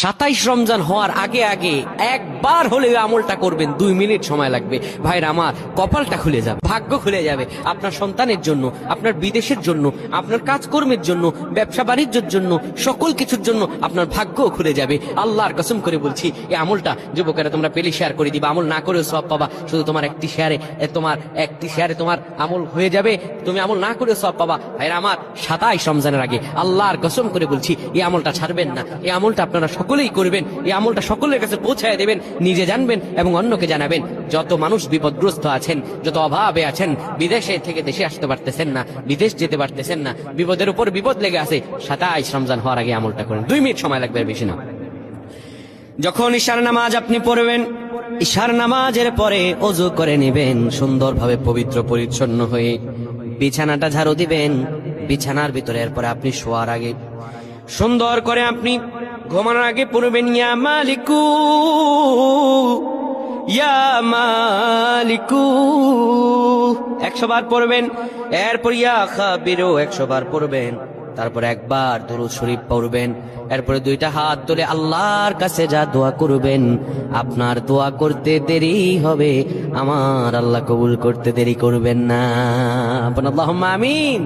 27 রমজান হওয়ার আগে আগে একবার হলেও আমলটা করবেন, 2 মিনিট সময় লাগবে। ভাইরা আমার, কপালটা খুলে যাবে, ভাগ্য খুলে যাবে। আপনার সন্তানের জন্য, আপনার বিদেশের জন্য, আপনার কাজকর্মের জন্য, ব্যবসা বাণিজ্যের জন্য, সকল কিছুর জন্য আপনার ভাগ্য খুলে যাবে। আল্লাহর কসম করে বলছি, এই আমলটা যুবকেরা তোমরা পেলে শেয়ার করে দিবা। আমল না করেও সওয়াব পাবা, শুধু তোমার একটি শেয়ারে তোমার আমল হয়ে যাবে, তুমি আমল না করেও সওয়াব পাবা। ভাইরা আমার, 27 রমজানের আগে আল্লাহর কসম করে বলছি, এই আমলটা ছাড়বেন না। এই আমলটা আপনারা সকলেই করবেন, এই আমলটা সকলের কাছে পৌঁছায় দেবেন, নিজে জানবেন এবং অন্যকে জানাবেন। যত মানুষ বিপদগ্রস্ত আছেন, যত অভাবে আছেন, বিদেশে থেকে দেশে আসতে পারতেছেন না, বিদেশ যেতে পারতেছেন না, বিপদের উপর বিপদ লেগে আছে, 27 রমজান হওয়ার আগে আমলটা করেন। 2 মিনিট সময় লাগবে, বেশি না। যখন ঈশার নামাজ আপনি পড়বেন, ঈশার নামাজের পরে ওযু করে নেবেন, সুন্দরভাবে পবিত্র পরিচ্ছন্ন হয়ে বিছানাটা ঝাড়ু দিবেন। বিছানার ভিতরে এরপরে আপনি শোয়ার আগে সুন্দর করে আপনি ঘুমানোর আগে পড়বেন, ইয়া মালিকু ইয়া মালিকু 100 বার পড়বেন। এরপর ইয়া খাবিরু 100 বার পড়বেন। তারপর একবার দুরূদ শরীফ পড়বেন। এরপরে 2টা হাত তুলে আল্লাহর কাছে যা দোয়া করবেন, আপনার দোয়া করতে দেরি হবে, আমার আল্লাহ কবুল করতে দেরি করবেন না। আল্লাহুম্মা আমিন।